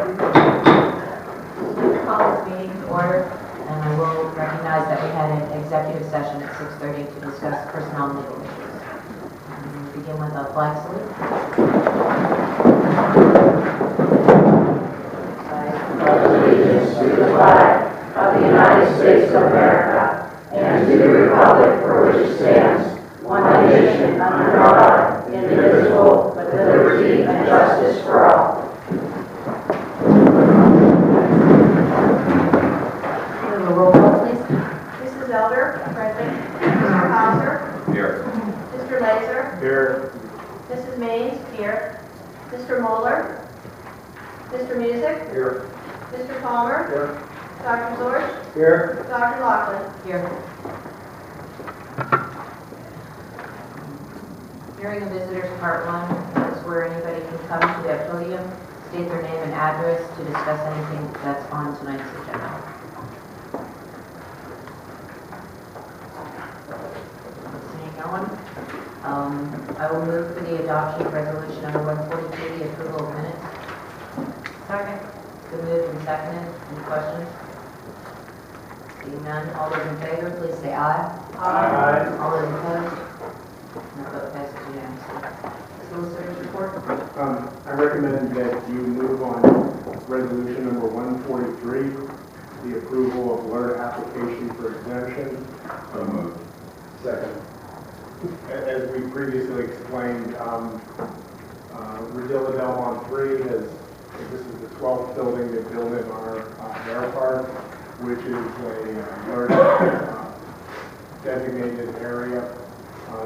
Call this meeting to order, and I will recognize that we had an executive session at 6:30 to discuss personnel and legal issues. We begin with a flag salute. Allegiance to the flag of the United States of America and to the republic for which it stands, one nation under God, indivisible, with liberty and justice for all. Roll call, please. Mrs. Elder, present. Mr. Hauser. Here. Mr. Laser. Here. Mrs. Mays, here. Mr. Moeller. Mr. Music. Here. Mr. Palmer. Here. Dr. Zorch. Here. Dr. Lockland. Here. Hearing of visitors, part 1, is where anybody can come to the podium, state their name and address to discuss anything that's on tonight's agenda. Seeing no one, I will move for the adoption of resolution number 143, the approval of minutes. Second. It's been moved and seconded. Any questions? Seeing none, all those in favor, please say aye. Aye. All those opposed? And the vote passes unanimously. Solicitor's report. I recommend that you move on resolution number 143, the approval of alert application for exemption. So moved. Second. As we previously explained, Redilla Delmont 3 this is the 12th building they built in our air park, which is a alert designated area.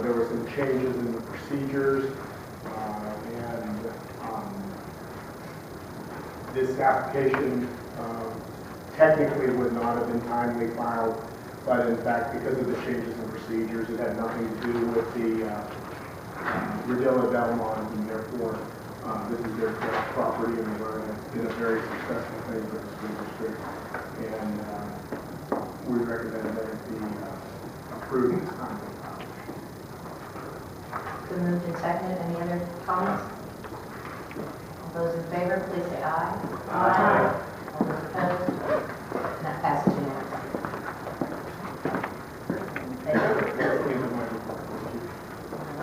There were some changes in the procedures, and this application technically would not have been timely filed, but in fact, because of the changes in procedures, it had nothing to do with the Redilla Delmont, and therefore this is their property, and it's been a very successful thing for the school district, and we recommend that it be approved this time. Been moved and seconded. Any other comments? All those in favor, please say aye. Aye. All those opposed? And that passes unanimously. I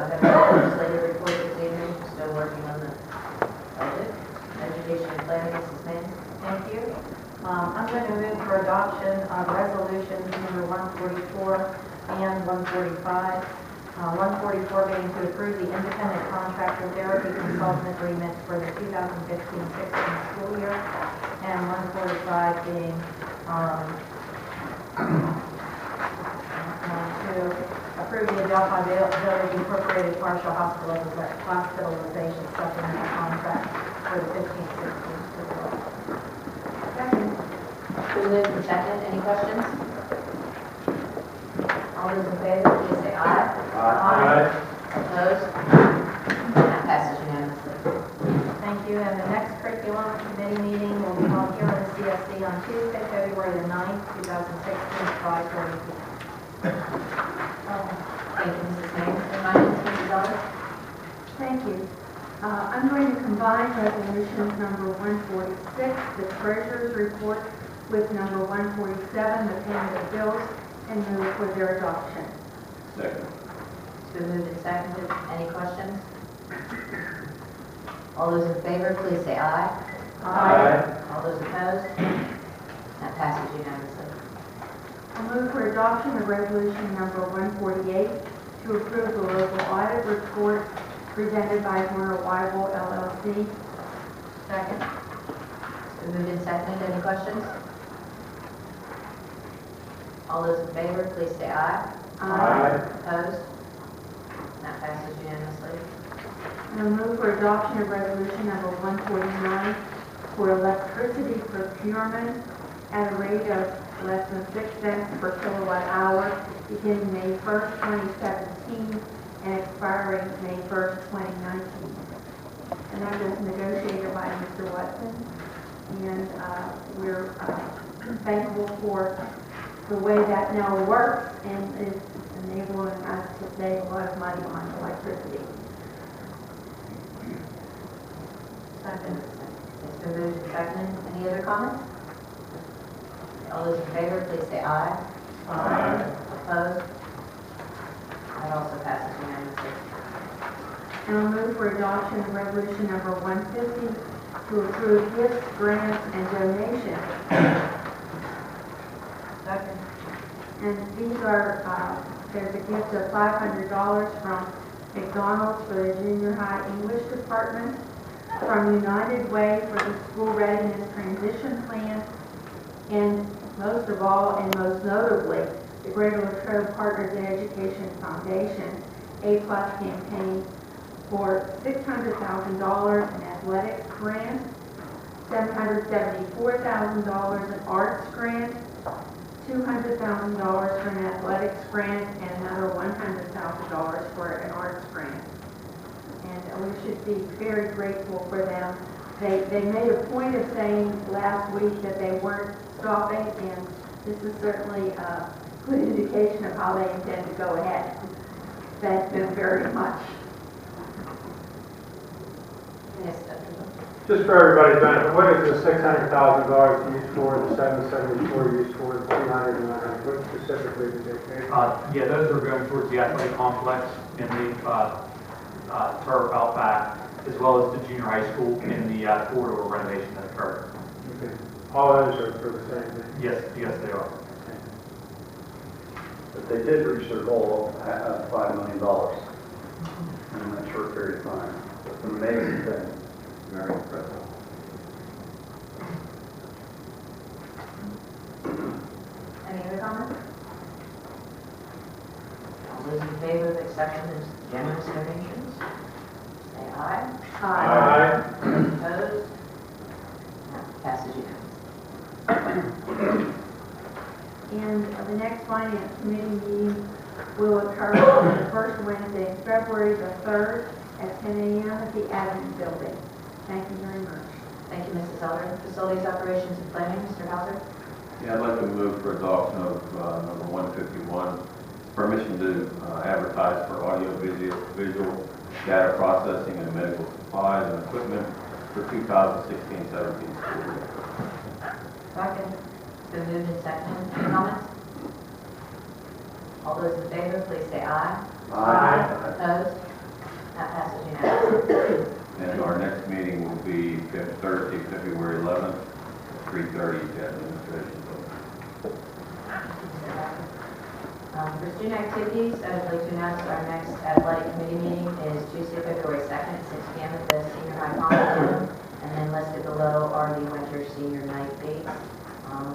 have a legislative report this evening. Still working on the budget. Education and planning, Mrs. Mays. Thank you. I'm going to move for adoption of resolutions number 144 and 145. 144 being to approve the independent contractor therapy consultant agreement for the 2015-16 school year, and 145 being to approve the Adelphi Village Incorporated Partial Hospitalization Supplemental Contract for the 15-16 school year. Second. Been moved and seconded. Any questions? All those in favor, please say aye. Aye. Opposed? And that passes unanimously. Thank you. And the next curriculum committee meeting will be held here in the CSC on Tuesday, February the 9th, 2016, at 5:30 p.m. Thank you, Mrs. Mays. And my name is Mrs. Ellis. Thank you. I'm going to combine resolutions number 146, the treasurer's report, with number 147, the payment of bills, and move for their adoption. Second. It's been moved and seconded. Any questions? All those in favor, please say aye. Aye. All those opposed? That passes unanimously. I move for adoption of resolution number 148 to approve the local audit report presented by Warner Weibel LLC. Second. It's been moved and seconded. Any questions? All those in favor, please say aye. Opposed? That passes unanimously. And I move for adoption of resolution number 149 for electricity procurement at a rate of less than 6 cents per kilowatt hour beginning May 1st, 2017 and expiring May 1st, 2019. And that was negotiated by Mr. Watson. And we're thankful for the way that now works and is enabling us to save a lot of money on electricity. Second. It's been moved and seconded. Any other comments? All those in favor, please say aye. Aye. Opposed? That also passes unanimously. And I'll move for adoption of resolution number 150 to approve gifts, grants, and donations. Second. And these are, there's a gift of $500 from McDonald's for the junior high English department, from United Way for the school readiness transition plan, and most of all, and most notably, the Greater Latrobe Partners in Education Foundation A-plus campaign for $600,000 in athletics grant, $774,000 in arts grant, $200,000 for an athletics grant, and another $100,000 for an arts grant. And we should be very grateful for them. They made a point of saying last week that they weren't stopping, and this is certainly a good indication of how they intend to go ahead. Thank them very much. Yes, Dr. Lynch. Just for everybody's benefit, what is the $600,000 used for, the $774 used for, the $200 and $100? What specifically did they pay? Yeah, those are going towards the athletic complex in the turf out back, as well as the junior high school and the corridor renovation that occurred. Okay. All those are for the same thing? Yes, they are. But they did reach their goal of $5 million in that short period of time. It's an amazing thing. Very impressive. Any other comments? All those in favor of accepting the generous donations, say aye. Aye. Opposed? That passes unanimously. And the next finance committee meeting will occur on the first Wednesday in February the 3rd at 10 a.m. at the admin building. Thank you very much. Thank you, Mrs. Elder. Facilities, Operations, and Planning, Mr. Hauser. Yeah, I'd like to move for adoption of number 151, permission to advertise for audio, visual data processing and medical supplies and equipment for 2016-17 school year. Second. Been moved and seconded. Any comments? All those in favor, please say aye. Aye. Opposed? That passes unanimously. And our next meeting will be Thursday, February 11th, at 3:30 at Administration Building. For student activities, I'd like to announce our next athletic committee meeting is Tuesday, February 2nd at 6 p.m. at the senior high conference room. And then listed below are the winter senior night dates.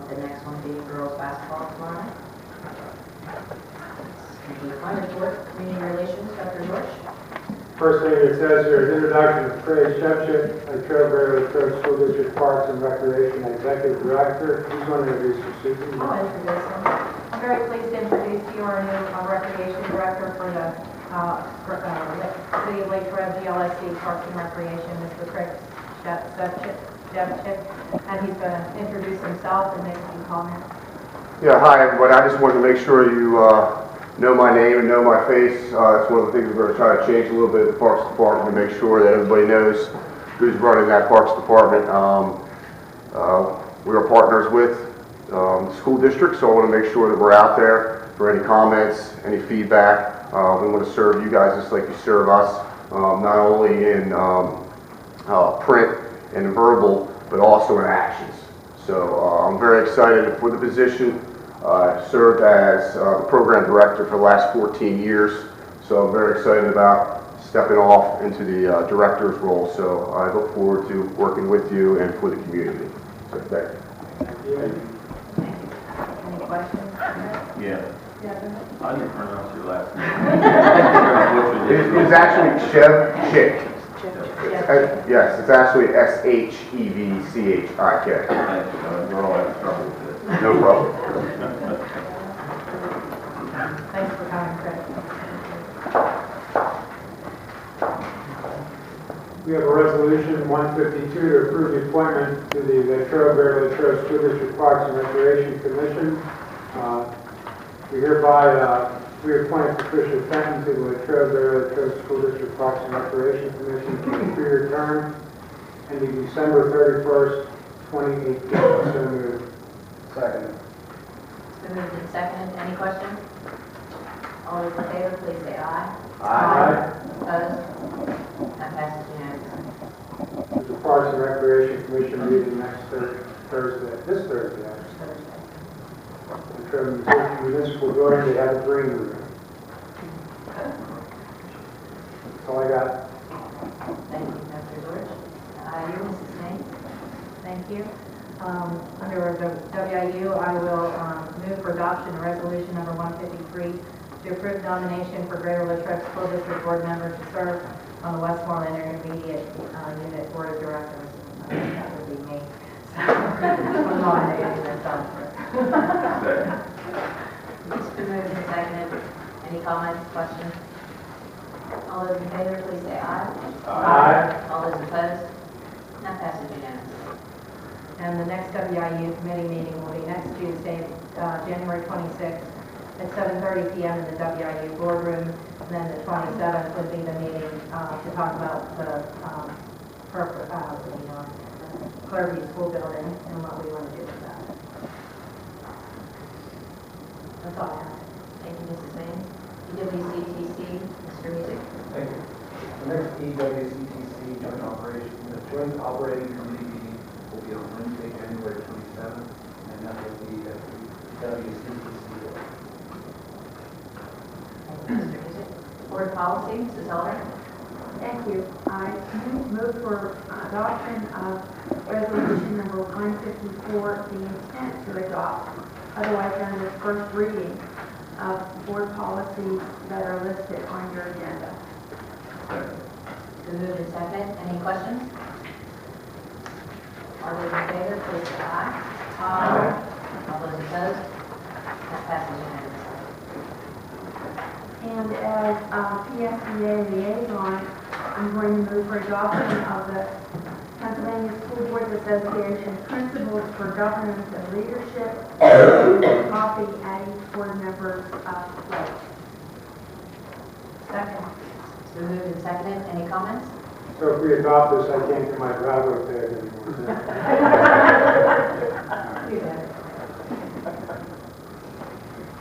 The next one being girls basketball tomorrow night. My report, community relations, Dr. Bush. First thing it says here is introduction of Craig Shevchik, Latrobe School District Parks and Recreation Executive Director. Who's going to introduce you, Susan? I'll introduce him. I'm very pleased to introduce to you our new recreation director for the City of Latrobe GLSD Parks and Recreation, Mr. Craig Shevchik. And he's going to introduce himself and make a few comments. Yeah, hi everybody. I just wanted to make sure you know my name and know my face. It's one of the things we're going to try to change a little bit at the Parks Department to make sure that everybody knows who's running that Parks Department. We are partners with the school district, so I want to make sure that we're out there for any comments, any feedback. We want to serve you guys just like you serve us, not only in print and in verbal, but also in actions. So I'm very excited for the position. I've served as the program director for the last 14 years, so I'm very excited about stepping off into the director's role. So I look forward to working with you and for the community. So thank you. Any questions? Yeah, Devin? I didn't pronounce your last name. It's actually Shevchik. Yes. Yes, it's actually Shevchik. Thank you. We're all having trouble with this. No problem. Thanks for coming, Craig. We have a resolution 152 to approve the appointment to the Latrobe School District Parks and Recreation Commission. We hereby reappoint Patricia Fenton to the Latrobe School District Parks and Recreation Commission for a 3-year term, ending December 31st, 2018. So moved. Second. It's been moved and seconded. Any questions? All those in favor, please say aye. Aye. Opposed? That passes unanimously. There's a Parks and Recreation Commission meeting next Thursday, this Thursday, actually. Latrobe Municipal Building, they have a green room. That's all I got. Thank you, Mr. George. You, Mrs. Snaith? Thank you. Under the WIU, I will move for adoption of resolution number 153 to approve nomination for Greater Latrobe School District Board member to serve on the Westmoreland Intermediate Unit Board of Directors. That would be me. So, I'm nominating myself. Second. It's been moved and seconded. Any comments, questions? All those in favor, please say aye. Aye. All those opposed? That passes unanimously. And the next WIU committee meeting will be next Tuesday, January 26th at 7:30 p.m. in the WIU boardroom. And then the 27th would be the meeting to talk about the Clearview School Building and what we want to do with that. That's all I have. Thank you, Mrs. Mays. EWCTC, Mr. Music. Thank you. The next EWCTC joint operating committee meeting will be on Wednesday, January 27th, and that will be at the WCTC building. Thank you, Mr. Music. Board Policy, Mrs. Elder. Thank you. I move for adoption of resolution number 154, the intent to adopt, otherwise known as first reading, of board policies that are listed on your agenda. Second. Been moved and seconded. Any questions? All those in favor, please say aye. Aye. All those opposed? That passes unanimously. And as PSBA liaison, I'm going to move for adoption of the Pennsylvania School Boards Association Principles for Governance and Leadership, copy at each board member's place. Second. It's been moved and seconded. Any comments? So if we adopt this, I can't get my driveway paved anymore.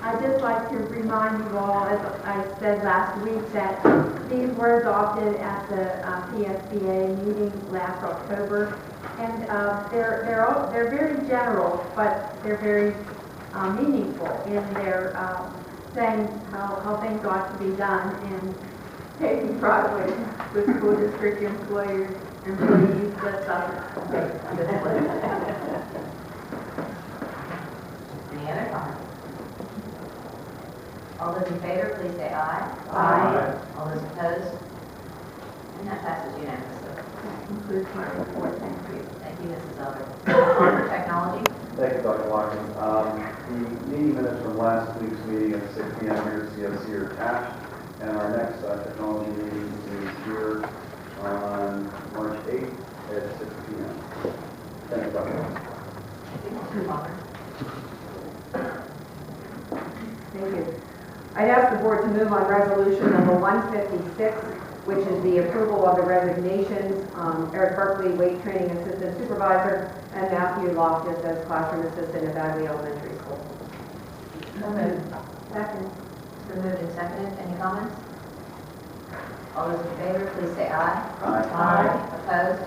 I'd just like to remind you all, as I said last week, that these were adopted at the PSBA meeting last October, and they're very general, but they're very meaningful in their saying how things ought to be done and taking progress with school district employees just Any other comments? All those in favor, please say aye. Aye. All those opposed? And that passes unanimously. That concludes my report. Thank you. Thank you, Mrs. Elder. Honor Technology. Thank you, Dr. Watkins. The meeting minutes from last week's meeting at 6 p.m. here at COC are attached, and our next technology meeting is here on March 8th at 6 p.m. Thank you, Dr. Watkins. Mr. Walker. Thank you. I'd ask the board to move on resolution number 156, which is the approval of the resignations, Eric Berkeley, weight training assistant supervisor, and Matthew Loftus as classroom assistant at Bagley Elementary School. So moved. Second. It's been moved and seconded. Any comments? All those in favor, please say aye. Aye. Opposed?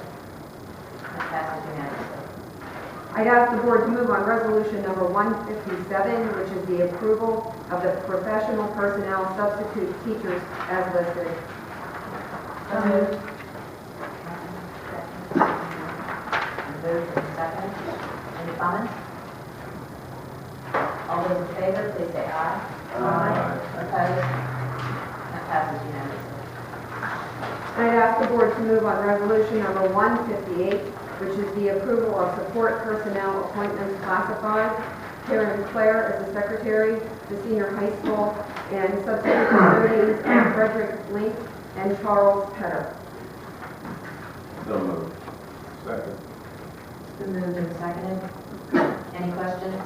That passes unanimously. I'd ask the board to move on resolution number 157, which is the approval of the professional personnel substitute teachers as listed. So moved. Moved and seconded. Any comments? All those in favor, please say aye. Aye. Opposed? That passes unanimously. I'd ask the board to move on resolution number 158, which is the approval of support personnel appointments classified. Karen Clare as the secretary, the senior high school, and substitute custodians are Frederick Link and Charles Petter. So moved. Second. It's been moved and seconded. Any questions?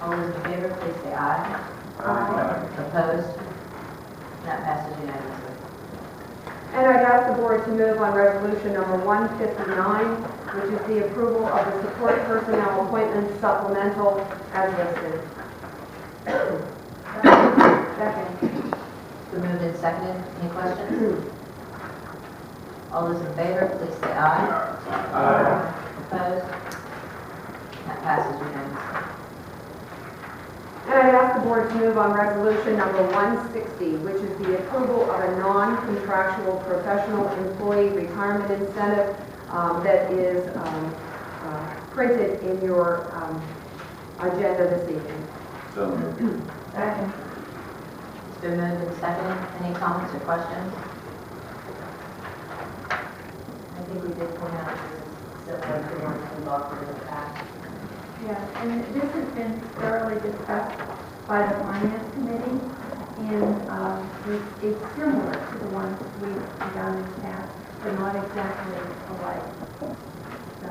All those in favor, please say aye. Aye. Opposed? That passes unanimously. And I'd ask the board to move on resolution number 159, which is the approval of the support personnel appointment supplemental as listed. Second. Been moved and seconded. Any questions? All those in favor, please say aye. Aye. Opposed? That passes unanimously. And I'd ask the board to move on resolution number 160, which is the approval of a non-contractual professional employee retirement incentive that is printed in your agenda this evening. So moved. Second. It's been moved and seconded. Any comments or questions? I think we did point out this is similar to one we've offered in the past. Yes, and this has been thoroughly discussed by the Finance Committee, and it's similar to the ones we've done in the past, but not exactly alike. So,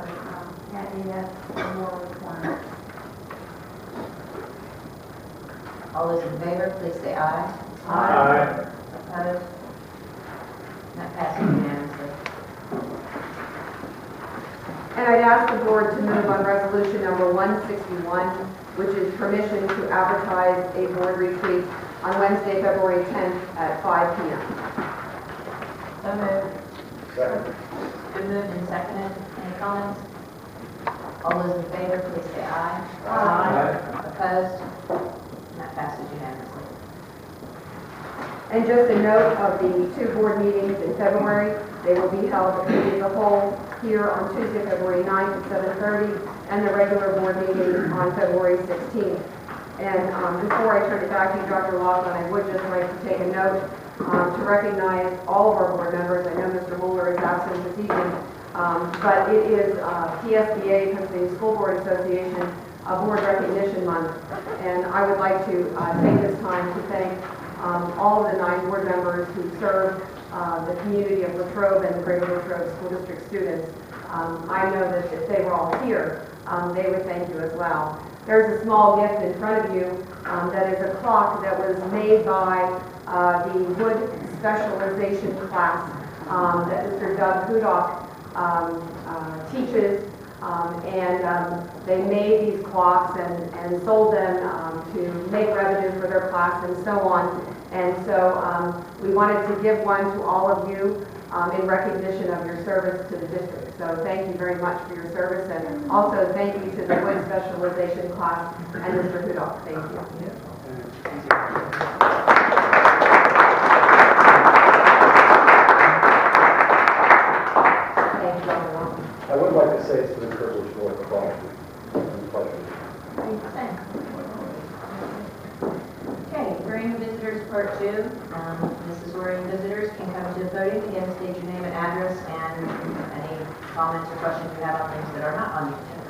adding that more requirements. All those in favor, please say aye. Aye. Opposed? That passes unanimously. And I'd ask the board to move on resolution number 161, which is permission to advertise a board retreat on Wednesday, February 10th at 5 p.m. So moved. Second. Been moved and seconded. Any comments? All those in favor, please say aye. Aye. Opposed? That passes unanimously. And just a note of the two board meetings in February, they will be held at committee of the whole here on Tuesday, February 9th at 7:30, and the regular board meeting on February 16th. And before I turn it back to you, Dr. Laughlin, I would just like to take a note to recognize all of our board members. I know Mr. Mueller is absent this evening, but it is PSBA, Pennsylvania School Board Association, Board Recognition Month. And I would like to take this time to thank all of the 9 board members who serve the community of Latrobe and the Greater Latrobe School District students. I know that if they were all here, they would thank you as well. There's a small gift in front of you that is a clock that was made by the wood specialization class that Mr. Doug Hudock teaches. They made these clocks and sold them to make revenue for their class and so on. And so we wanted to give one to all of you in recognition of your service to the district. So thank you very much for your service, and also thank you to the wood specialization class and Mr. Hudock. Thank you. Thank you, Dr. Laughlin. I would like to say it's been a privilege to work with all of you. It's been a pleasure. Okay, hearing visitors part 2. This is where visitors can come to the podium. Again, state your name and address and any comments or questions you have on things that are not on the agenda.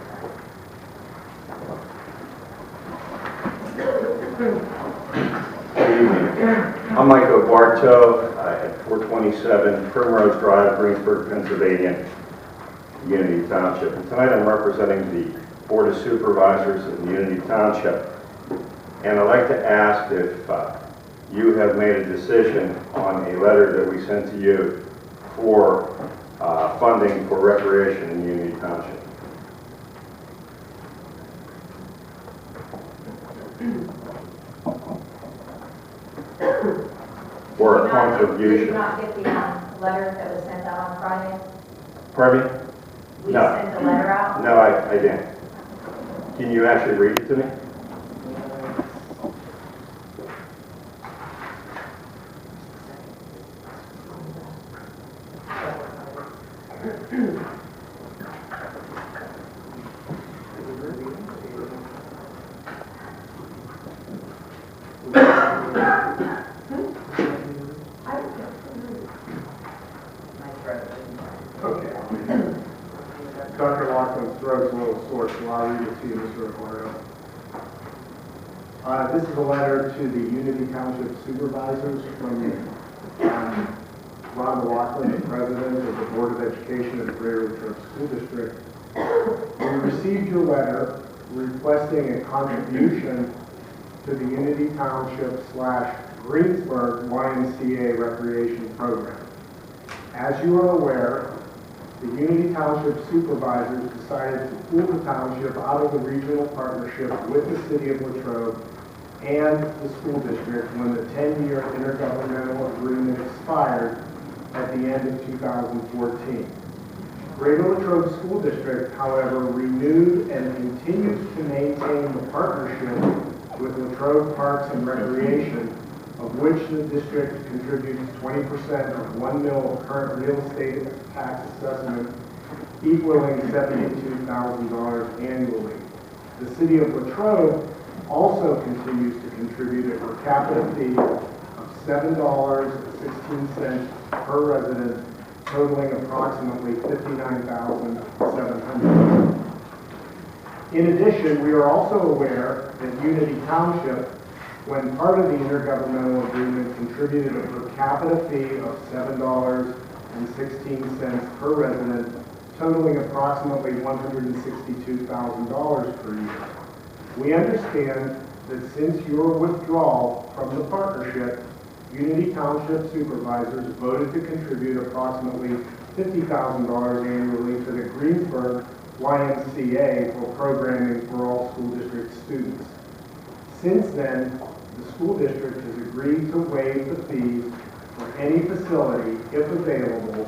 I'm Michael Bartow at 427 Primrose Drive, Greensburg, Pennsylvania, Unity Township. And tonight I'm representing the Board of Supervisors of Unity Township. And I'd like to ask if you have made a decision on a letter that we sent to you for funding for recreation in Unity Township. Or a contribution. Did you not get the letter that was sent out on Friday? Pardon me? We No. sent the letter out? No, I didn't. Can you actually read it to me? Okay. Dr. Laughlin's throat's a little sore, so I'll read it to you, Mr. Ricardo. This is a letter to the Unity Township Supervisors from Ron Laughlin, the President of the Board of Education of the Greater Latrobe School District. We received your letter requesting a contribution to the Unity Township / Greensburg YMCA Recreation Program. As you are aware, the Unity Township supervisors decided to pull the township out of the regional partnership with the city of Latrobe and the school district when the 10-year intergovernmental agreement expired at the end of 2014. Greater Latrobe School District, however, renewed and continues to maintain the partnership with Latrobe Parks and Recreation, of which the district contributes 20% of 1 mil of current real estate tax assessment, equaling $72,000 annually. The city of Latrobe also continues to contribute a per capita fee of $7.16 per resident, totaling approximately $59,700. In addition, we are also aware that Unity Township, when part of the intergovernmental agreement, contributed a per capita fee of $7.16 per resident, totaling approximately $162,000 per year. We understand that since your withdrawal from the partnership, Unity Township supervisors voted to contribute approximately $50,000 annually to the Greensburg YMCA for programming for all school district students. Since then, the school district has agreed to waive the fees for any facility, if available,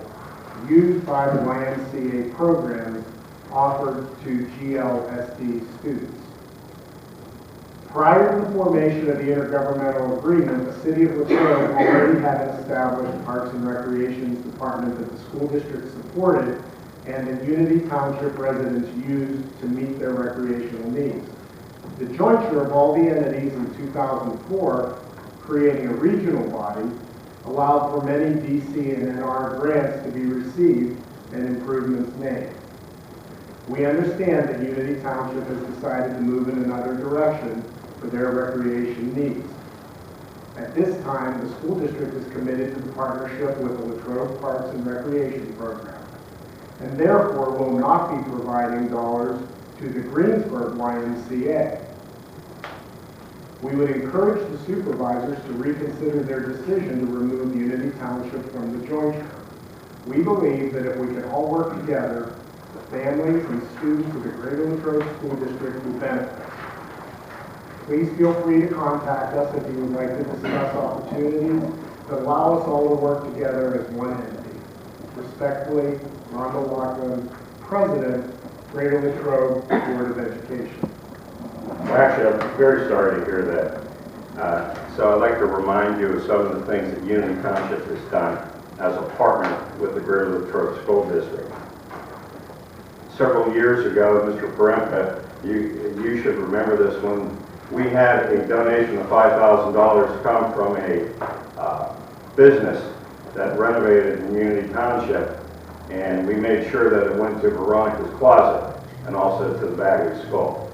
used by the YMCA programs offered to GLSD students. Prior to the formation of the intergovernmental agreement, the city of Latrobe already had an established Parks and Recreations department that the school district supported and that Unity Township residents used to meet their recreational needs. The jointure of all the entities in 2004, creating a regional body, allowed for many DC and NR grants to be received and improvements made. We understand that Unity Township has decided to move in another direction for their recreation needs. At this time, the school district is committed to the partnership with the Latrobe Parks and Recreation Program, and therefore will not be providing dollars to the Greensburg YMCA. We would encourage the supervisors to reconsider their decision to remove Unity Township from the jointure. We believe that if we can all work together, the families and students of the Greater Latrobe School District will benefit. Please feel free to contact us if you would like to discuss opportunities that allow us all to work together as one entity. Respectfully, Rhonda Lockland, President, Greater Latrobe Board of Education. Well, actually, I'm very sorry to hear that. So I'd like to remind you of some of the things that Unity Township has done as a partner with the Greater Latrobe School District. Several years ago, Mr. Parempa, you should remember this one, we had a donation of $5,000 come from a business that renovated in Unity Township, and we made sure that it went to Veronica's Closet and also to the Bagley School.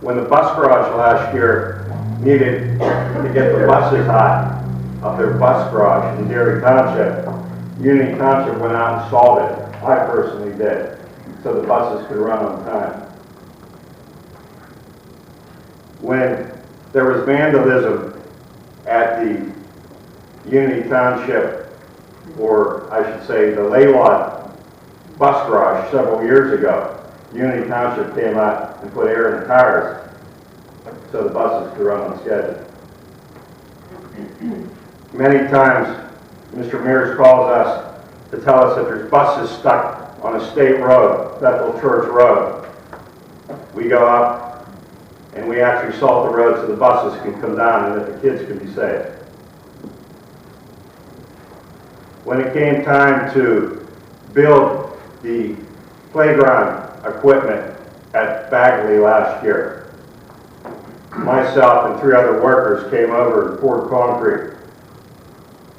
When the bus garage last year needed to get the buses hot of their bus garage in Derry Township, Unity Township went out and solved it. I personally did, so the buses could run on time. When there was vandalism at the Unity Township, or I should say the Laylaw bus garage several years ago, Unity Township came out and put air in the tires so the buses could run on schedule. Many times, Mr. Mears calls us to tell us that there's buses stuck on a state road, Bethel Church Road. We go up and we actually salt the road so the buses can come down and that the kids can be safe. When it came time to build the playground equipment at Bagley last year, myself and 3 other workers came over and poured concrete,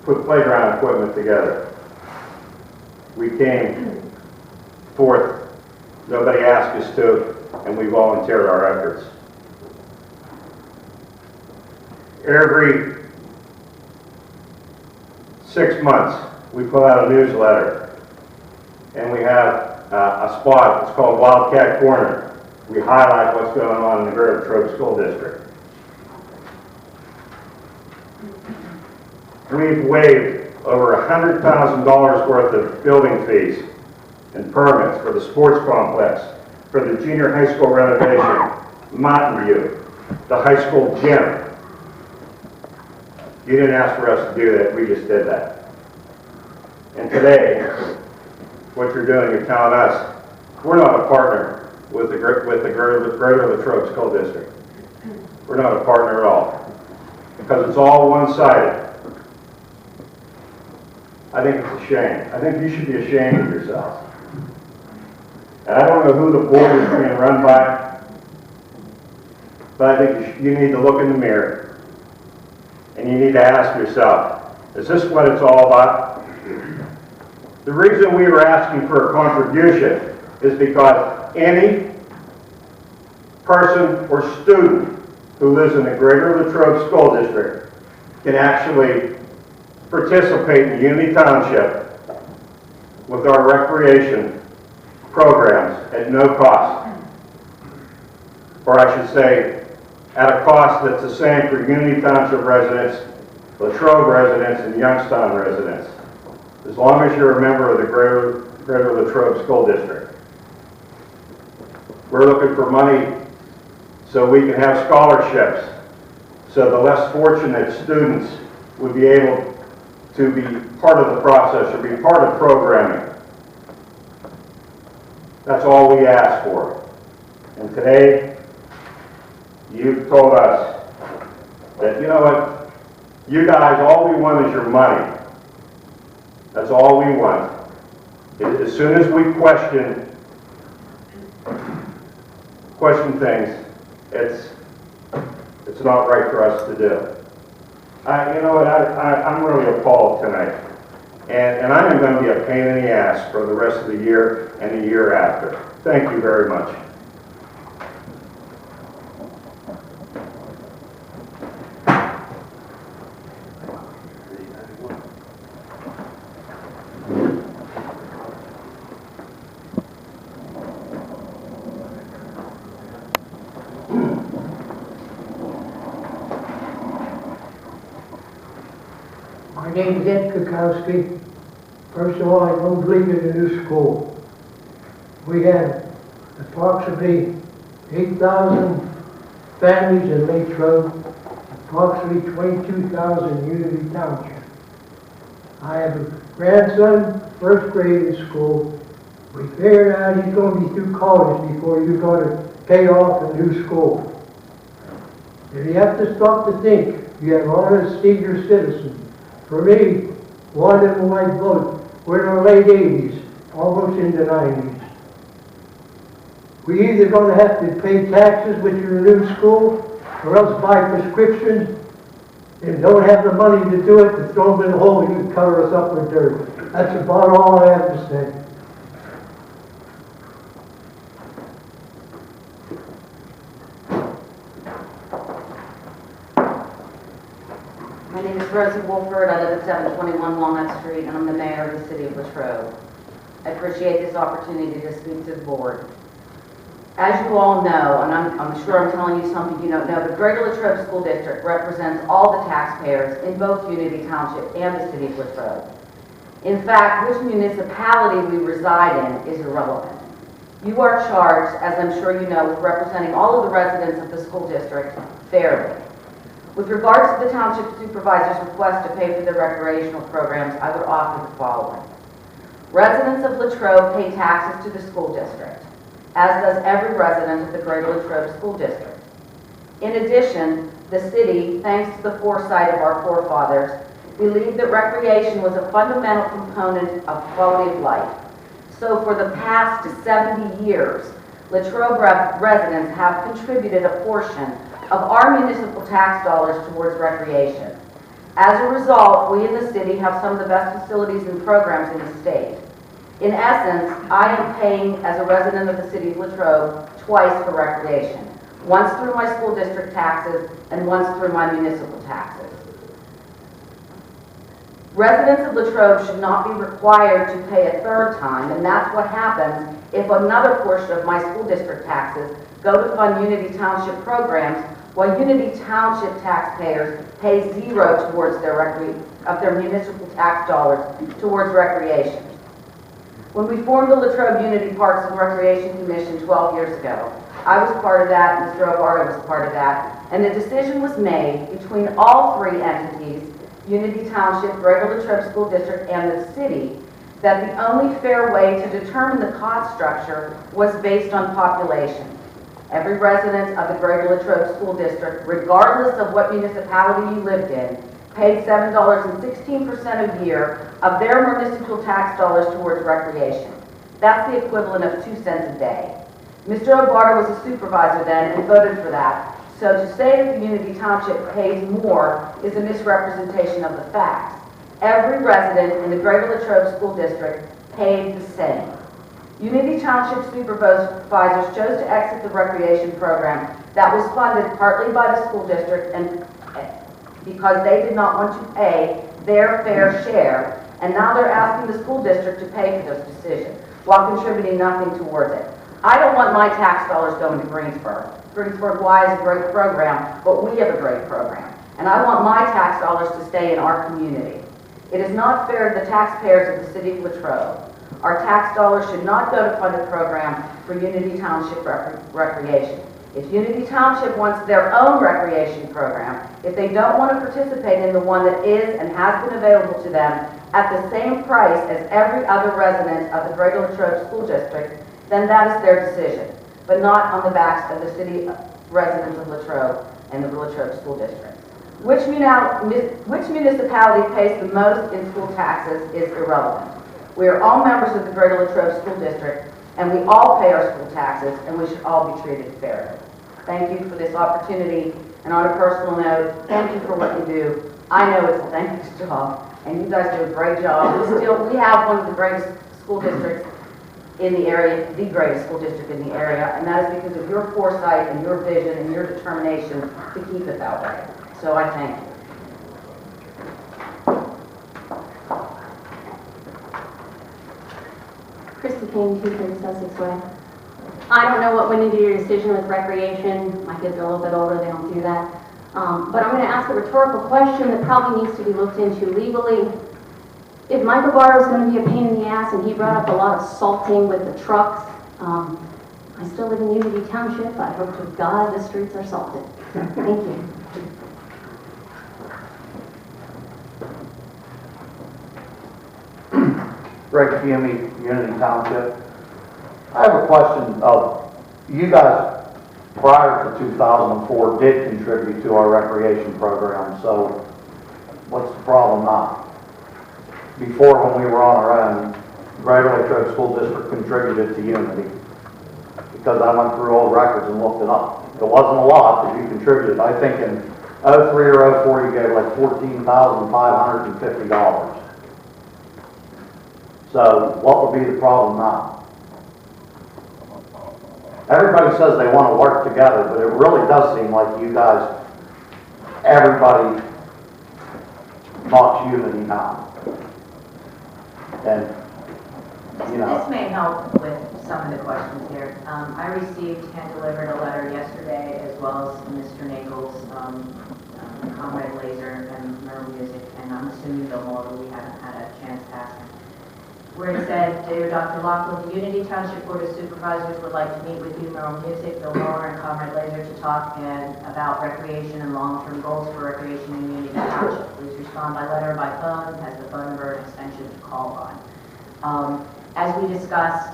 put playground equipment together. We came forth, nobody asked us to, and we volunteered our efforts. Every 6 months, we put out a newsletter, and we have a spot, it's called Wildcat Corner. We highlight what's going on in the Greater Latrobe School District. We've waived over $100,000 worth of building fees and permits for the sports complex, for the junior high school renovation, Mountain View, the high school gym. You didn't ask for us to do that, we just did that. And today, what you're doing, you're telling us, we're not a partner with the Greater Latrobe School District. We're not a partner at all, because it's all one-sided. I think it's a shame. I think you should be ashamed of yourselves. And I don't know who the board is being run by, but I think you need to look in the mirror and you need to ask yourself, is this what it's all about? The reason we were asking for a contribution is because any person or student who lives in the Greater Latrobe School District can actually participate in Unity Township with our recreation programs at no cost. Or I should say, at a cost that's the same for Unity Township residents, Latrobe residents, and Youngstown residents, as long as you're a member of the Greater Latrobe School District. We're looking for money so we can have scholarships, so the less fortunate students would be able to be part of the process or be part of programming. That's all we ask for. And today, you've told us that, you know what, you guys, all we want is your money. That's all we want. As soon as we question things, it's not right for us to do. You know what, I'm really appalled tonight. And I am going to be a pain in the ass for the rest of the year and the year after. Thank you very much. My name is Ed Kukowski. First of all, I don't believe in the new school. We have approximately 8,000 families in Latrobe, approximately 22,000 in Unity Township. I have a grandson, first grade in school. We figured out he's going to be through college before you're going to pay off a new school. And you have to stop to think. You have a lot of senior citizens. For me, one of them might vote. We're in our late 80s, almost into 90s. We either going to have to pay taxes with your new school, or else buy prescriptions, and don't have the money to do it, to throw them in the hole and you can cover us up with dirt. That's about all I have to say. My name is Rosie Wolford. I live at 721 Walnut Street, and I'm the mayor of the city of Latrobe. I appreciate this opportunity to speak to the board. As you all know, and I'm sure I'm telling you something you don't know, the Greater Latrobe School District represents all the taxpayers in both Unity Township and the city of Latrobe. In fact, which municipality we reside in is irrelevant. You are charged, as I'm sure you know, with representing all of the residents of the school district fairly. With regards to the township supervisor's request to pay for the recreational programs, I would offer the following. Residents of Latrobe pay taxes to the school district, as does every resident of the Greater Latrobe School District. In addition, the city, thanks to the foresight of our forefathers, believed that recreation was a fundamental component of quality of life. So for the past 70 years, Latrobe residents have contributed a portion of our municipal tax dollars towards recreation. As a result, we in the city have some of the best facilities and programs in the state. In essence, I am paying, as a resident of the city of Latrobe, twice for recreation. Once through my school district taxes and once through my municipal taxes. Residents of Latrobe should not be required to pay a third time, and that's what happens if another portion of my school district taxes go to fund Unity Township programs, while Unity Township taxpayers pay zero towards their of their municipal tax dollars towards recreation. When we formed the Latrobe Unity Parks and Recreation Commission 12 years ago, I was part of that, Mr. O'Barra was part of that, and the decision was made between all three entities, Unity Township, Greater Latrobe School District, and the city, that the only fair way to determine the cost structure was based on population. Every resident of the Greater Latrobe School District, regardless of what municipality you lived in, paid $7.16 a year of their municipal tax dollars towards recreation. That's the equivalent of 2 cents a day. Mr. O'Barra was a supervisor then and voted for that. So to say that the Unity Township pays more is a misrepresentation of the facts. Every resident in the Greater Latrobe School District paid the same. Unity Township supervisors chose to exit the recreation program that was funded partly by the school district and because they did not want to pay their fair share, and now they're asking the school district to pay for this decision while contributing nothing towards it. I don't want my tax dollars going to Greensburg. Greensburg Y is a great program, but we have a great program, and I want my tax dollars to stay in our community. It is not fair to the taxpayers of the city of Latrobe. Our tax dollars should not go to fund a program for Unity Township recreation. If Unity Township wants their own recreation program, if they don't want to participate in the one that is and has been available to them at the same price as every other resident of the Greater Latrobe School District, then that is their decision, but not on the backs of the city residents of Latrobe and the Latrobe School District. Which municipality pays the most in school taxes is irrelevant. We are all members of the Greater Latrobe School District, and we all pay our school taxes, and we should all be treated fairly. Thank you for this opportunity, and on a personal note, thank you for what you do. I know it's a thankless job, and you guys do a great job. We have one of the greatest school districts in the area, the greatest school district in the area, and that is because of your foresight and your vision and your determination to keep it that way. So I thank you. Christy Kane, 230 Sussex Way. I don't know what went into your decision with recreation. My kids are a little bit older, they don't do that. But I'm going to ask a rhetorical question that probably needs to be looked into legally. If Michael Barrow is going to be a pain in the ass, and he brought up a lot of salting with the trucks, I still live in Unity Township. I hope to God the streets are salted. Thank you. Greg Fiume, Unity Township. I have a question of, you guys prior to 2004 did contribute to our recreation program, so what's the problem now? Before, when we were on our own, Greater Latrobe School District contributed to Unity, because I went through old records and looked it up. It wasn't a lot, but you contributed. I think in 03 or 04 you gave like $14,550. So what would be the problem now? Everybody says they want to work together, but it really does seem like you guys, everybody knocks Unity down. And, you know. This may help with some of the questions here. I received and delivered a letter yesterday, as well as Mr. Nagel's, Comrade Laser and Merle Music, and I'm assuming Bill Moore, but we haven't had a chance to ask him, where it said, Dear Dr. Lockwood, the Unity Township Board of Supervisors would like to meet with you, Merle Music, Bill Moore, and Comrade Laser to talk about recreation and long-term goals for recreation in Unity Township. Please respond by letter or by phone, has the phone number and extension to call on. As we discussed,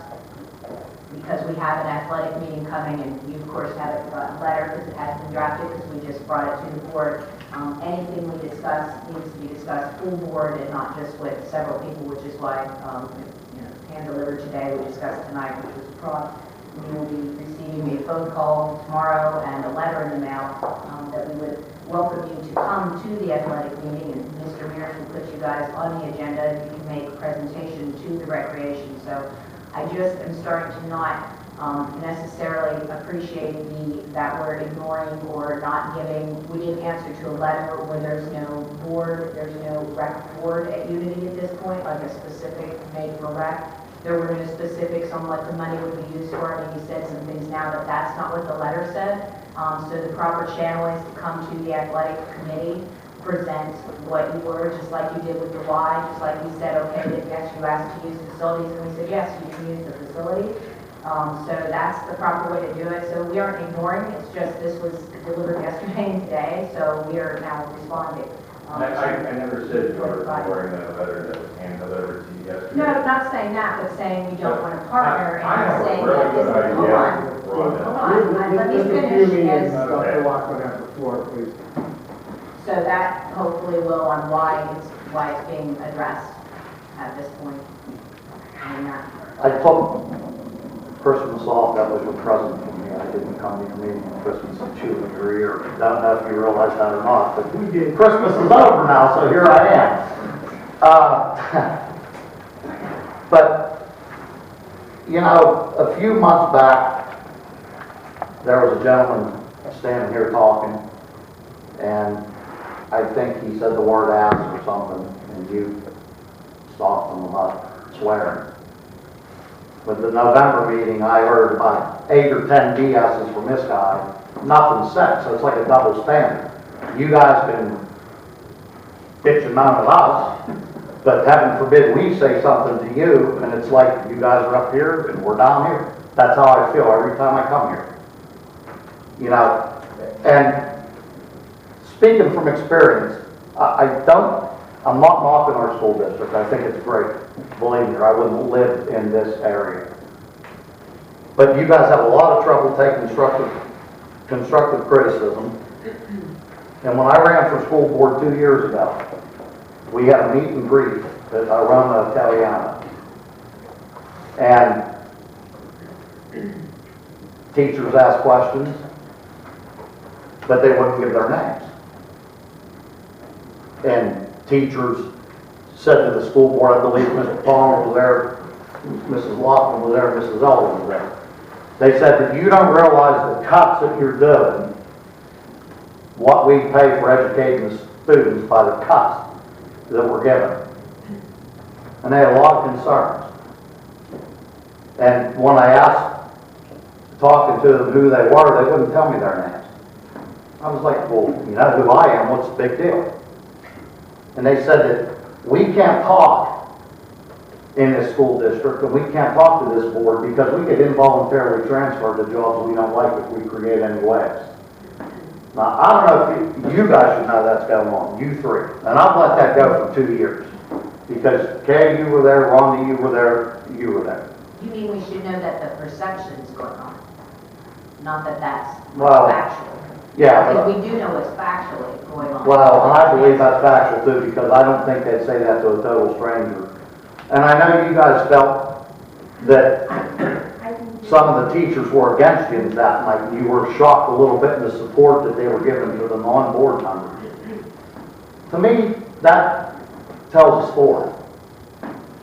because we have an athletic meeting coming, and you of course have a letter because it has been drafted because we just brought it to the board. Anything we discuss needs to be discussed full board and not just with several people, which is why hand delivered today, we discussed tonight, which was prompt. We will be receiving a phone call tomorrow and a letter in the mail that we would welcome you to come to the athletic meeting, and Mr. Mears will put you guys on the agenda and you can make a presentation to the recreation. So I just am starting to not necessarily appreciate that we're ignoring or not giving. We didn't answer to a letter where there's no board, there's no rec board at Unity at this point, like a specific made for rec. There were no specifics on what the money would be used for, and he said some things now that that's not what the letter said. So the proper channel is to come to the athletic committee present what you were, just like you did with the Y, just like we said, okay, that yes, you asked to use facilities, and we said, yes, you can use the facility. So that's the proper way to do it. So we aren't ignoring, it's just this was delivered yesterday and today, so we are now responding. I never said you were ignoring that letter that was handed over to you yesterday. No, I'm not saying that, but saying we don't want to partner, and I have I'm a saying really that this good is, hold idea on. for Ron. Hold on, let me Mr. finish, Fumey and as, Dr. Lockwood have the floor, please. so that hopefully will on why it's being addressed at this point. And that, I took Christmas off, that was a present for me. I didn't come to your meeting on Christmas and chew in your ear. Don't know if you realize that or not, but Christmas is over now, so here I am. But, you know, a few months back, there was a gentleman standing here talking, and I think he said the word ass or something, and you stopped him about swearing. With the November meeting, I heard about 8 or 10 BS's from this guy. Nothing said, so it's like a double standard. You guys can bitch and moan at us, but heaven forbid we say something to you, and it's like you guys are up here and we're down here. That's how I feel every time I come here. You know, and speaking from experience, I'm not mocking our school district. I think it's great. Believe me, I wouldn't live in this area. But you guys have a lot of trouble taking constructive criticism. And when I ran for school board 2 years ago, we had a meet and greet at Aroma Italiana. And teachers asked questions, but they wouldn't give their names. And teachers said to the school board, I believe Mr. Palmer was there, Mrs. Laughlin was there, Mrs. Ellen was there. They said that you don't realize the cuts that you're doing, what we pay for educating the students by the cuts that we're given. And they had a lot of concerns. And when I asked, talking to them who they were, they wouldn't tell me their names. I was like, well, you know who I am, what's the big deal? And they said that we can't talk in this school district, and we can't talk to this board because we could involuntarily transfer to jobs we don't like if we create any waves. Now, I don't know if you guys should know that's going on, you three. And I've let that go for 2 years. Because Kay, you were there, Rhonda, you were there, you were there. you mean we should know that the perception is going on, not that that's Well, factual? Yeah. Because we do know what's factually going on. Well, and I believe that's factual too, because I don't think they'd say that to a total stranger. And I know you guys felt that some of the teachers were against you that night, and you were shocked a little bit in the support that they were giving to the non-board members. To me, that tells a story.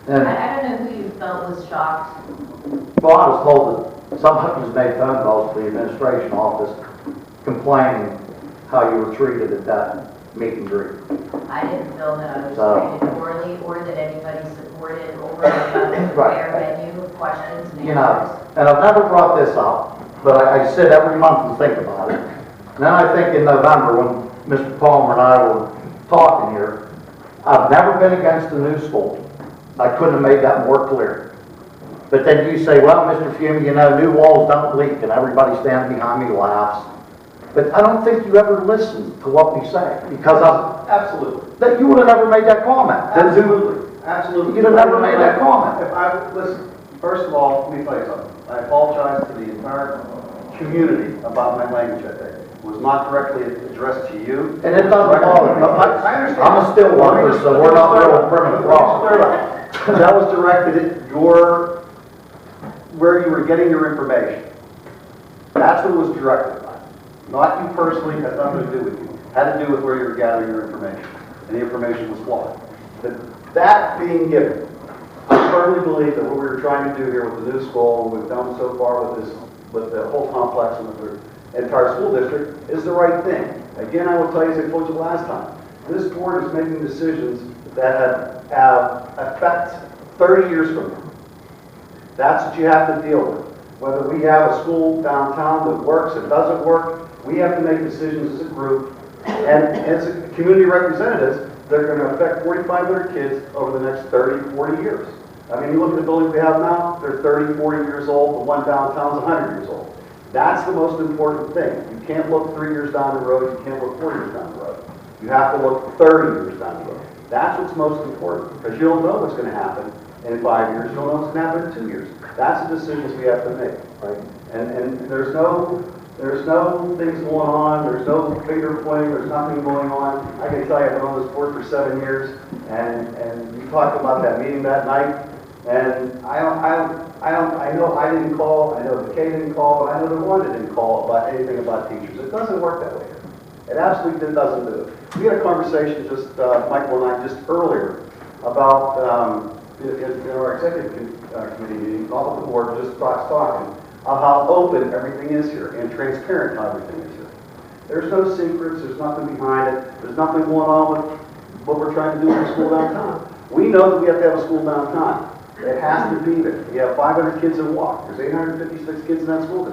And, I don't know who you felt was shocked. well, I was told that somebody's made phone calls to the administration office complaining how you were treated at that meet and greet. I didn't feel that I was So- treated poorly or that anybody supported over and above Right. their menu of questions and You know, answers. and I've never brought this up, but I sit every month and think about it. And then I think in November, when Mr. Palmer and I were talking here, I've never been against the new school. I couldn't have made that more clear. But then you say, well, Mr. Fume, you know, new walls don't leak, and everybody standing behind me laughs. But I don't think you ever listen to what we say, because Absolutely. that you would have never made that comment. Absolutely. Absolutely. You'd have never made that comment. If I, listen, first of all, let me tell you something. I apologize to the entire community about my language that day. It was not directly addressed to you. And it doesn't bother me. I understand. I'm a still worker, so we're not real primitive rock. That was directed at where you were getting your information. That's what it was directed at. Not you personally, has nothing to do with you. Had to do with where you were gathering your information. And the information was flawed. But that being given, I firmly believe that what we were trying to do here with the new school, and we've done so far with the whole complex and with the entire school district, is the right thing. Again, I will tell you, as I told you last time, this board is making decisions that have effect 30 years from now. That's what you have to deal with. Whether we have a school downtown that works, it doesn't work, we have to make decisions as a group And as a community representatives, they're going to affect 4,500 kids over the next 30, 40 years. I mean, you look at the buildings we have now, they're 30, 40 years old. The one downtown is 100 years old. That's the most important thing. You can't look 3 years down the road. You can't look 4 years down the road. You have to look 30 years down the road. That's what's most important, because you don't know what's going to happen in 5 years. You don't know what's going to happen in 2 years. That's the decisions we have to make, right? And there's no things going on. There's no finger pointing. There's nothing going on. I can tell you, I've been on this board for 7 years, and you talked about that meeting that night, and I know I didn't call. I know McKay didn't call. I know the Rwanda didn't call about anything about teachers. It doesn't work that way. It absolutely doesn't do it. We had a conversation just, Michael and I, just earlier about, in our executive committee meeting, all of the board just talking of how open everything is here and transparent how everything is here. There's no secrets, there's nothing behind it, there's nothing going on with what we're trying to do in the school downtown. We know that we have to have a school downtown. It has to be there. We have 500 kids that walk. There's 856 kids in that school.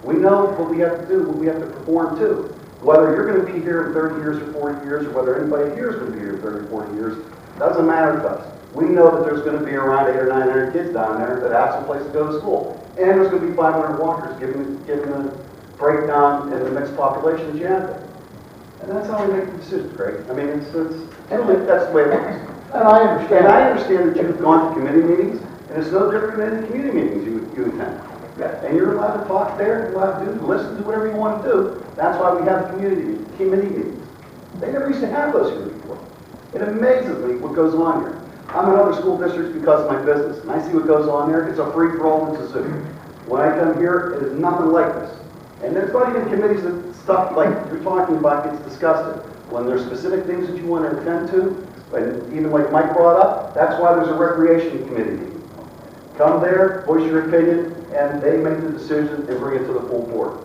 We know what we have to do, what we have to perform too. Whether you're going to be here in 30 years or 40 years, or whether anybody here is going to be here in 30 or 40 years, doesn't matter to us. We know that there's going to be around 800 or 900 kids down there that have some place to go to school. And there's going to be 500 walkers given a breakdown in the mixed population that you have there. And that's how we make the decisions, Craig. I mean, that's the way it works. And I understand. And I understand that you've gone to committee meetings, and it's no different than the community meetings you attend. And you're allowed to talk there, you're allowed to listen to whatever you want to do. That's why we have committee meetings. They never used to have those here before. It amazes me what goes on here. I'm in other school districts because of my business, and I see what goes on there. It's a free-for-all, it's a zoo. When I come here, it is nothing like this. And there's not even committees that stuff like you're talking about gets discussed. When there's specific things that you want to attend to, and even like Mike brought up, that's why there's a recreation committee meeting. Come there, voice your opinion, and they make the decision and bring it to the full board.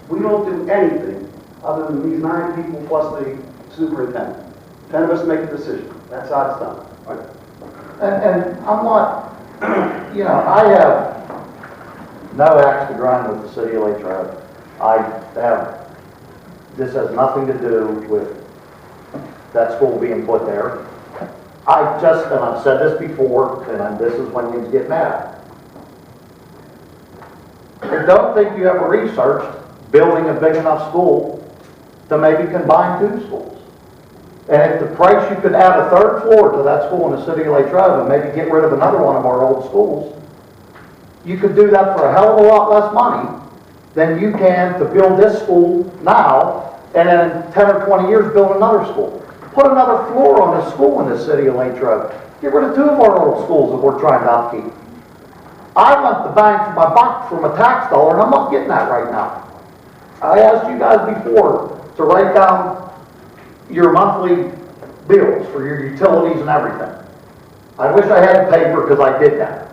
We don't do anything other than these 9 people plus the superintendent. 10 of us make a decision. That's how it's done. And I'm not, I have no axe to grind with the city of Latrobe. This has nothing to do with that school being put there. and I've said this before, and this is when you get mad. I don't think you ever researched building a big enough school to maybe combine 2 schools. And if the price you could add a 3rd floor to that school in the city of Latrobe and maybe get rid of another one of our old schools, you could do that for a hell of a lot less money than you can to build this school now and then in 10 or 20 years build another school. Put another floor on a school in the city of Latrobe. Get rid of 2 of our old schools that we're trying to upkeep. I want the bang for my buck from a tax dollar, and I'm not getting that right now. I asked you guys before to write down your monthly bills for your utilities and everything. I wish I had paper because I did that.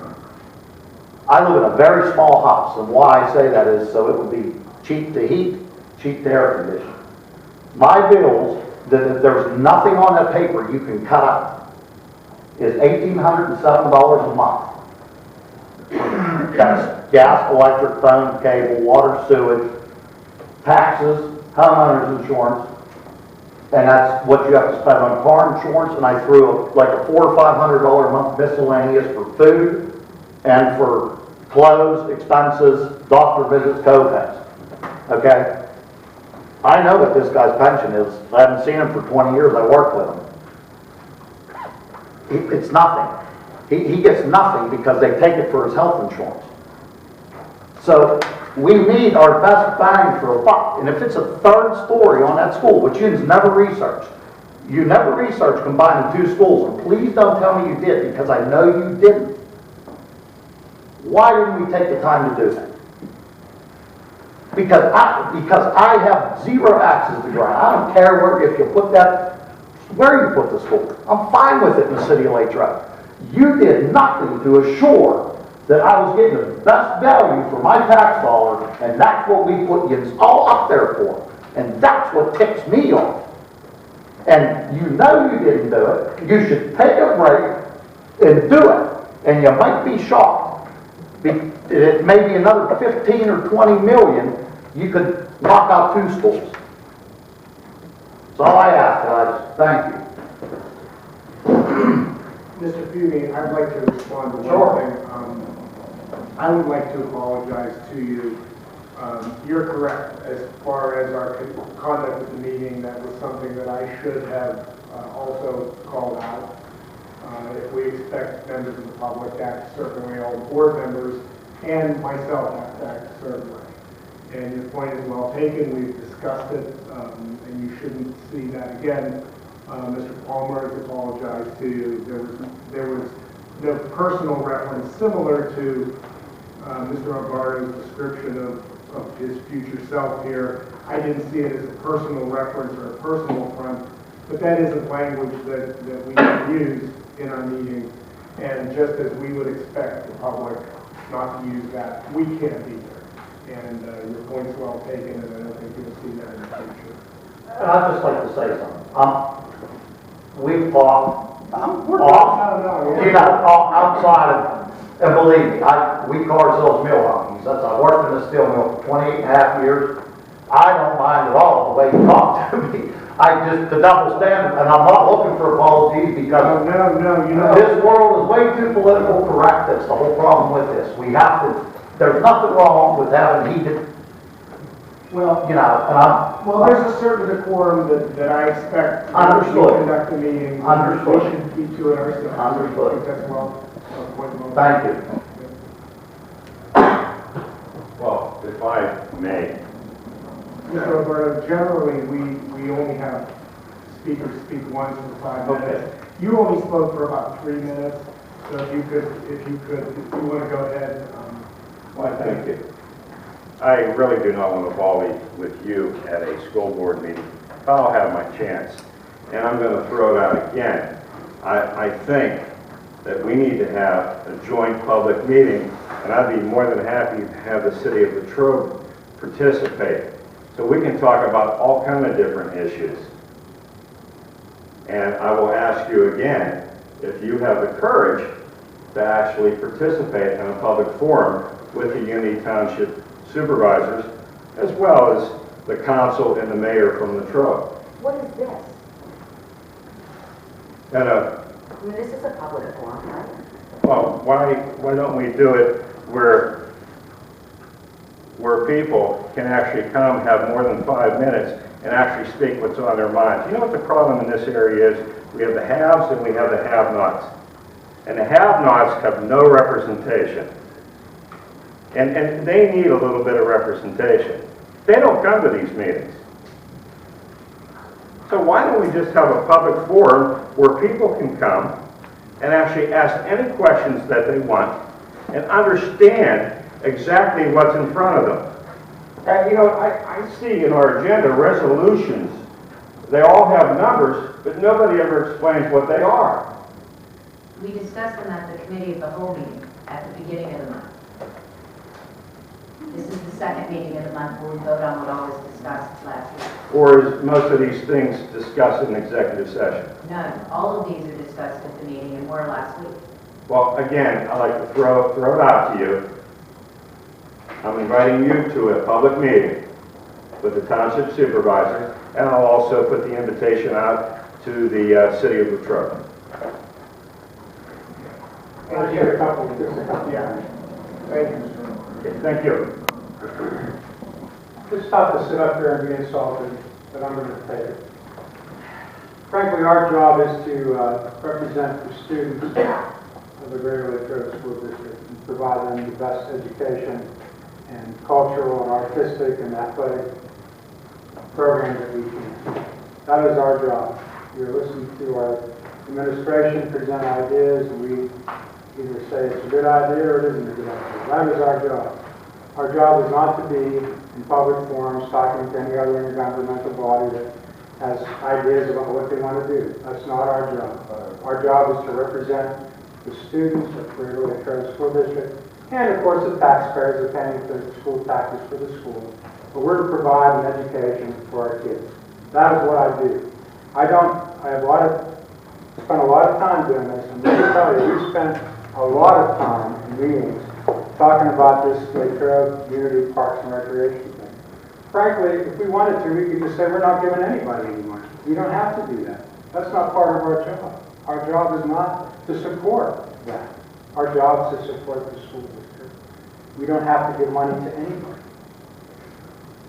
I live in a very small house, and why I say that is so it would be cheap to heat, cheap to air condition. My bills, that there's nothing on that paper you can cut out, is $1,807 a month. That's gas, electric, phone, cable, water, sewage, taxes, homeowner's insurance, and that's what you have to spend on car insurance. And I threw like a $400 or $500 a month miscellaneous for food and for clothes, expenses, doctor visits, co-pays. Okay? I know what this guy's pension is. I haven't seen him for 20 years. I worked with him. It's nothing. He gets nothing because they take it for his health insurance. So we need our best bang for a buck. And if it's a 3rd story on that school, which you've never researched, you never researched combining 2 schools, and please don't tell me you did, because I know you didn't. Why didn't we take the time to do that? Because I have 0 axes to grind. I don't care where, if you put that, where you put the school. I'm fine with it in the city of Latrobe. You did nothing to assure that I was getting the best value for my tax dollar, and that's what we put you all up there for. And that's what ticks me off. And you know you didn't do it. You should take a break and do it. And you might be shocked. It may be another 15 or 20 million, you could knock out 2 schools. That's all I ask, guys. Thank you. Mr. Feeney, I'd like to respond to Sure. one thing. I would like to apologize to you. You're correct as far as our conduct at the meeting. That was something that I should have also called out. If we expect members of the public to act a certain way, all the board members and myself have to act a certain way. And your point is well taken. We've discussed it, and you shouldn't see that again. Mr. Palmer has apologized to you. There was no personal reference similar to Mr. Alvardo's description of his future self here. I didn't see it as a personal reference or a personal affront, but that isn't language that we can use in our meetings. And just as we would expect the public not to use that, we can't either. And your point's well taken, and I don't think you'll see that in the future. And I'd just like to say something. We've talked outside of, and believe me, we call ourselves mill honkies. I worked in a steel mill for 28 and a half years. I don't mind at all the way you talk to me. The double standard, and I'm not looking for apologies because this world is way too political correct. That's the whole problem with this. There's nothing wrong with having heated, Well, there's a certain decorum that I expect when we conduct the meeting. Understood. We should keep to it ourselves. Understood. I think that's well. Thank you. Well, if I may, Mr. Alberto, generally, we only have speakers speak once for 5 minutes. You only spoke for about 3 minutes, so if you want to go ahead. well, thank you. I really do not want to volley with you at a school board meeting. I'll have my chance, and I'm going to throw it out again. I think that we need to have a joint public meeting, and I'd be more than happy to have the city of Latrobe participate. So we can talk about all kinds of different issues. And I will ask you again, if you have the courage to actually participate in a public forum with the Unity Township supervisors, as well as the council and the mayor from Latrobe. What is this? And I mean, this is a public forum, right? well, why don't we do it where people can actually come, have more than 5 minutes, and actually speak what's on their minds. You know what the problem in this area is? We have the haves and we have the have-nots. And the have-nots have no representation. And they need a little bit of representation. They don't come to these meetings. So why don't we just have a public forum where people can come and actually ask any questions that they want and understand exactly what's in front of them. And I see in our agenda resolutions, they all have numbers, but nobody ever explains what they are. We discussed them at the committee of the whole meeting at the beginning of the month. This is the second meeting of the month where we vote on what all was discussed last week. Or is most of these things discussed in executive session? None. All of these are discussed at the meeting and were last week. Well, again, I'd like to throw it out to you. I'm inviting you to a public meeting with the township supervisors, and I'll also put the invitation out to the city of Latrobe. Thank you. Yeah. Thank you, Mr. Okay, thank you. It's tough to sit up here and be insulted, but I'm going to take it. Frankly, our job is to represent the students of the Greater Latrobe School District and provide them the best education and cultural and artistic and athletic program that we can. That is our job. You're listening to our administration present ideas, and we either say it's a good idea or it isn't a good idea. That is our job. Our job is not to be in public forums talking to any other intergovernmental body that has ideas about what they want to do. That's not our job. Our job is to represent the students of Greater Latrobe School District and, of course, the taxpayers are paying the school taxes for the school. But we're to provide an education for our kids. That is what I do. I have spent a lot of time doing this, and let me tell you, we spent a lot of time in meetings talking about this Latrobe Unity Parks and Recreation thing. frankly, if we wanted to, we could just say we're not giving anybody any money. We don't have to do that. That's not part of our job. Our job is not to support that. Our job is to support the school district. We don't have to give money to anybody.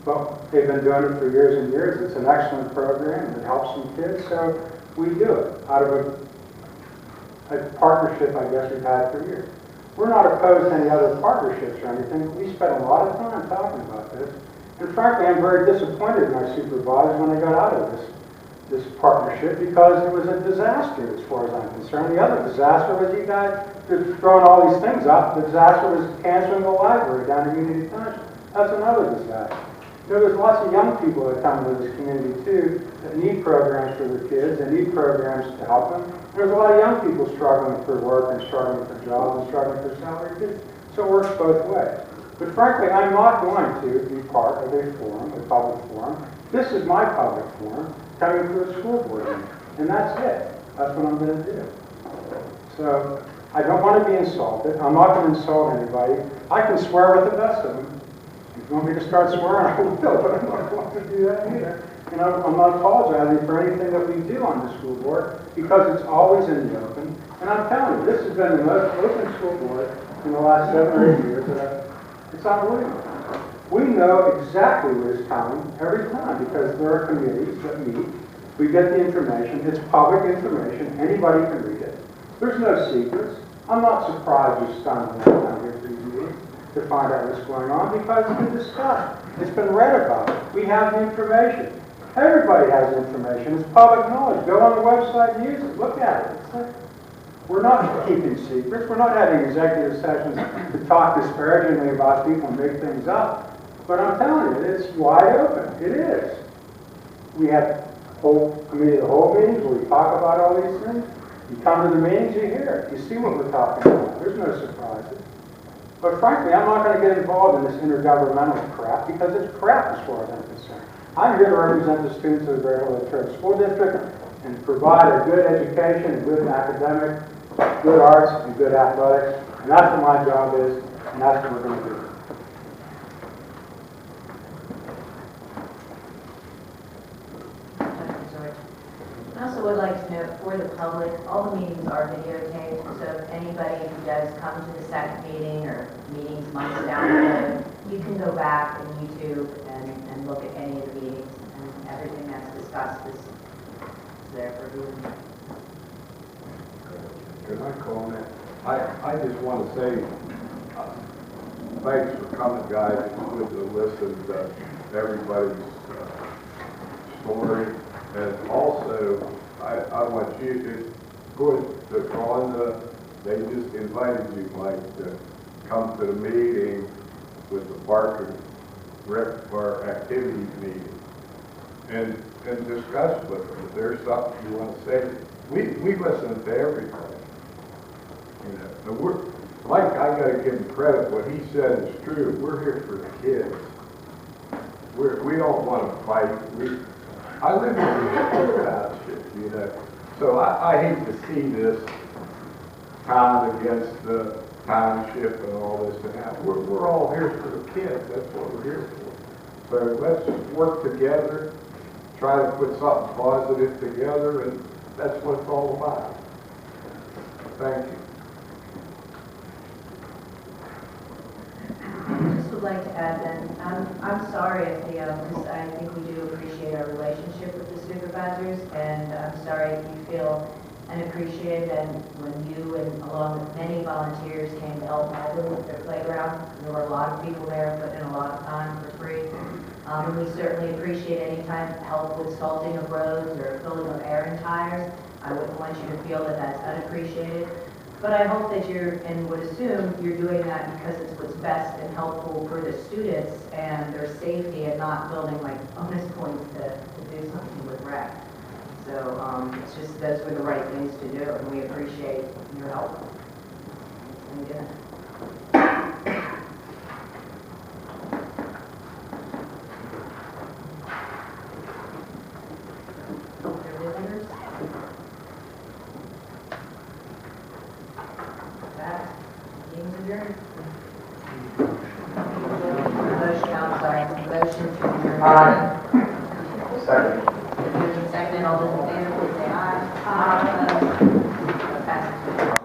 But they've been doing it for years and years. It's an excellent program. It helps some kids, so we do it out of a partnership, I guess, we've had for years. We're not opposed to any other partnerships or anything. We spent a lot of time talking about this. And frankly, I'm very disappointed in our supervisors when they got out of this partnership because it was a disaster as far as I'm concerned. The other disaster was you guys just throwing all these things up. The disaster was canceling the library down in Unity Township. That's another disaster. You know, there's lots of young people that come into this community too that need programs for their kids and need programs to help them. There's a lot of young people struggling for work and struggling for jobs and struggling for salary too. So it works both ways. But frankly, I'm not going to be part of a forum, a public forum. This is my public forum coming to a school board meeting. And that's it. That's what I'm going to do. So I don't want to be insulted. I'm not going to insult anybody. I can swear with the best of them. If you want me to start swearing, I will, but I'm not going to do that either. You know, I'm not apologizing for anything that we do on the school board because it's always in the open. And I'm telling you, this has been the most open school board in the last 7 or 8 years. It's unbelievable. We know exactly what is coming every time because there are committees that meet. We get the information. It's public information. Anybody can read it. There's no secrets. I'm not surprised you're stunned when I come here to these meetings to find out what's going on because it's been discussed. It's been read about. We have the information. Everybody has information. It's public knowledge. Go on the website and use it. Look at it. It's like, we're not keeping secrets. We're not having executive sessions to talk disparagingly about people and make things up. But I'm telling you, it's wide open. It is. We have whole committee of the whole meetings where we talk about all these things. You come to the meetings, you hear it. You see what we're talking about. There's no surprises. But frankly, I'm not going to get involved in this intergovernmental crap because it's crap as far as I'm concerned. I'm here to represent the students of the Greater Latrobe School District and provide a good education, and good academic, good arts, and good athletics. And that's what my job is, and that's what we're going to do. I also would like to note for the public, all the meetings are videotaped, so if anybody who does come to the second meeting or meetings months down the road, you can go back on YouTube and look at any of the meetings, and everything that's discussed is there for you. Can I comment? I just want to say thanks for coming, guys, with the list of everybody's story. And also, I want you to put on they just invited you, Mike, to come to the meeting with the Park and Rec for activities meeting and discuss with them. If there's something you want to say, we listen to everybody. You know, and Mike, I got to give him credit. What he said is true. We're here for the kids. We don't want to fight. I live in the township, you know, so I hate to see this town against the township and all this and that. We're all here for the kids. That's what we're here for. So let's work together, try to put something positive together, and that's what it's all about. Thank you. I just would like to add that I'm sorry if because I think we do appreciate our relationship with the supervisors, and I'm sorry if you feel unappreciated. And when you and along with many volunteers came to help Melville with their playground, there were a lot of people there putting in a lot of time for free. And we certainly appreciate any time help with salting of roads or filling of air and tires. I wouldn't want you to feel that that's unappreciated. But I hope that and would assume you're doing that because it's what's best and helpful for the students and their safety, and not building like bonus points to do something with rec. So it's just, those were the right things to do, and we appreciate your help. And again. Motion to adjourn. none, all those in favor, please say aye. Aye. Opposed? Passes.